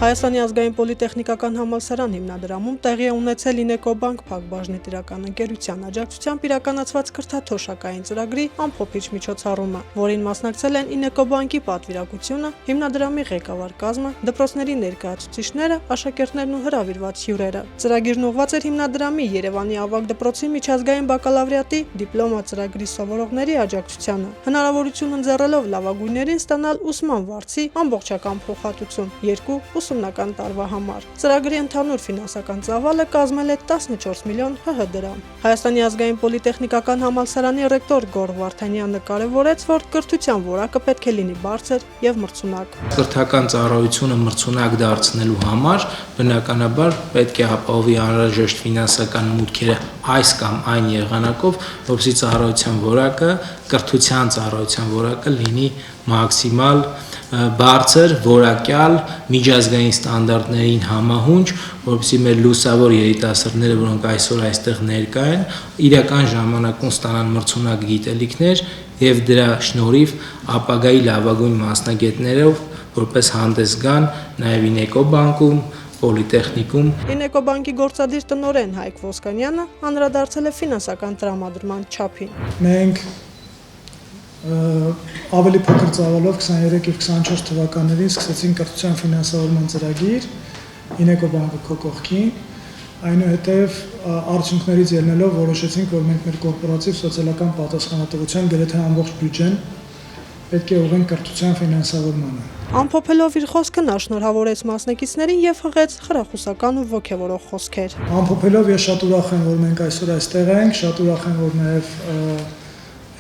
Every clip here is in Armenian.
Հայաստանի ազգային պոլիտեխնիկական համալսարան հիմնադրամում տեղի է ունեցել Ինեկոբանկ Փակbaşնի տիրական ընկերության աջակցությամբ իրականացված կրթաթոշակային ծրագրի ամփոփիչ միջոցառումը, որին մասնակցել են Ինեկոբանկի պատվիրակությունը, հիմնադրամի ղեկավար կազմը, դպրոցների ներկայացուցիչները, աշակերտներն ու հրավիրված հյուրերը։ Ծրագիրն ուղղված էր հիմնադրամի Երևանի ավագ դպրոցի միջազգային բակալավրիատի դիպլոմա ծրագրի սովորողների աջակցությանը, հնարավորություն ընձեռելով լավագույններին ստանալ ուսման վարձի ամբողջական փոխհատուցում 2 ուսումնական տարվա համար։ Ծրագրի ընդհանուր ֆինանսական ծավալը կազմել է 14 միլիոն ՀՀ դրամ։ Հայաստանի ազգային պոլիտեխնիկական համալսարանի ռեկտոր Գոռ Վարդանյանը կարևորեց, որ կրթության որակը պետք է լինի բարձր եւ մրցունակ։ Կրթական ծառայությունը մրցունակ դարձնելու համար բնականաբար պետք է ապահովի անհրաժեշտ ֆինանսական մուտքերը այս կամ այն եղանակով, որպեսզի ծառայության որակը, կրթության ծառայության որակը լինի մաքսիմալ բարձր, որակյալ, միջազգային ստանդարտներին համահունչ, որպեսզի մեր լուսավոր երիտասարդները, որոնք այսօր այստեղ ներկա են, իրական ժամանակում ստանան մրցունակ գիտելիքներ եւ դրա շնորհիվ ապագայի լավագույն մասնագետներով որպես հանդես գան նաեւ Ինեկոբանկում, Պոլիտեխնիկում։ Ինեկոբանկի գործադիր տնօրեն Հայկ Ոսկանյանը անդրադարձել է ֆինանսական տրամադրման չափին։ Մենք ավելի փոքր ծավալով 23 եւ 24 թվականներին սկսեցին կրթության ֆինանսավորման ծրագիր Ինեկոբանկը քո կողքին, այնուհետև արդյունքներից ելնելով որոշեցինք, որ մենք մեր կորպորատիվ սոցիալական պատասխանատվության գրեթե ամբողջ բյուջեն պետք է ուղղենք կրթության ֆինանսավորմանը։ Ամփոփելով իր խոսքը նա շնորհավորեց մասնակիցներին եւ հղեց խրախուսական ու ոգևորող խոսքեր։ Ամփոփելով ես շատ ուրախ եմ, որ մենք այսօր այստեղ ենք, շատ ուրախ եմ, որ նաեւ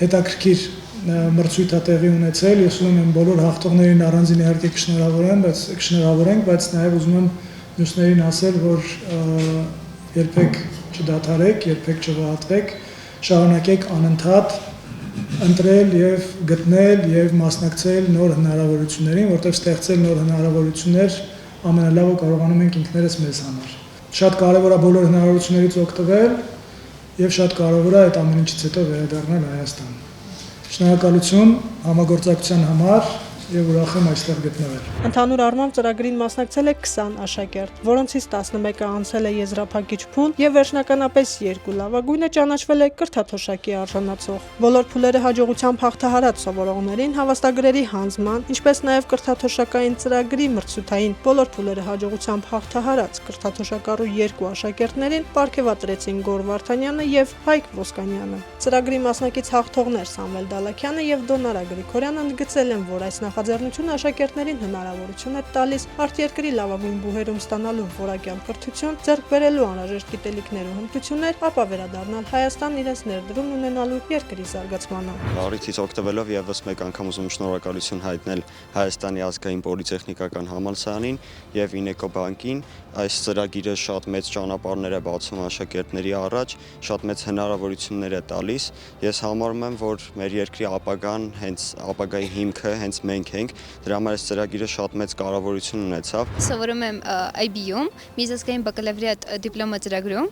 հետաքրքիր մրցույթ է տեղի ունեցել, ես ուզում եմ բոլոր հաղթողներին առանձին իհարկե կշնորհավորենք, բայց նաև ուզում եմ մյուսներին ասել, որ երբեք չդադարեք, երբեք չվատվեք, շարունակեք անընդհատ ընտրել եւ գտնել եւ մասնակցել նոր հնարավորություններին, որտեղ ստեղծել նոր հնարավորություններ ամենալավը կարողանում ենք ինքներս մեզ համար։ Շատ կարեւոր է բոլոր հնարավորություններից օգտվել եւ շատ կարեւոր է այդ ամեն ինչից հետո վերադառնալ Հայաստան։ Շնորհակալություն համագործակցության համար եւ ուրախ եմ այստեղ գտնվել։ Ընդհանուր առմամբ ծրագրին մասնակցել է 20 աշակերտ, որոնցից 11-ը անցել է եզրափակիչ փուլ եւ վերջնականապես 2 լավագույնը ճանաչվել է կրթաթոշակի արժանացող։ Բոլոր փուլերը հաջողությամբ հաղթահարած սովորողներին հավաստագրերի հանձնման, ինչպես նաեւ կրթաթոշակային ծրագրի մրցութային բոլոր փուլերը հաջողությամբ հաղթահարած կրթաթոշակառու 2 աշակերտներին պարգևատրեցին Գոռ Վարդանյանը եւ Հայկ Ոսկանյանը։ Ծրագրի մասնակից հաղթողներ Սամվել Դալաքյանը եւ Դոնարա Գրիգորյանը ընդգծել են, որ այս նախաձեռնությունը աշակերտներին հնարավորություն է տալիս արտերկրի լավագույն բուհերում ստանալու որակյալ կրթություն, ձեռք բերելու անհրաժեշտ գիտելիքներ ու հմտություններ, ապա վերադառնալ Հայաստան իրենց ներդրումն ունենալու երկրի զարգացմանը։ Առիթից օգտվելով եւս մեկ անգամ ուզում շնորհակալություն հայտնել Հայաստանի ազգային պոլիտեխնիկական համալսարանին եւ Ինեկոբանկին։ Այս ծրագիրը շատ մեծ ճանապարհներ է բացում աշակերտների առաջ, շատ մեծ հնարավորություններ է տալիս։ Ես համարում եմ, որ մեր երկրի ապագան, հենց ապագայի հիմքը հենց մենք ենք, դրա համար այս ծրագիրը շատ մեծ կարևորություն ունեցավ։ Սովորում եմ IB-ում, միջազգային բակալավրիատ դիպլոմա ծրագրում,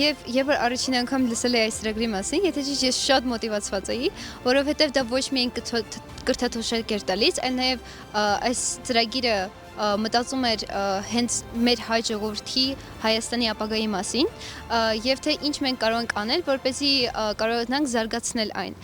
եւ երբ առաջին անգամ լսել էի այս ծրագրի մասին, եթե ճիշտ ես շատ մոտիվացված էի, որովհետեւ դա ոչ միայն կրթաթոշակ էր տալիս, այլ նաեւ այս ծրագիրը մտածում էր հենց մեր հայ ժողովրդի Հայաստանի ապագայի մասին եւ թե ինչ մենք կարող ենք անել, որպեսզի կարողանանք զարգացնել այն։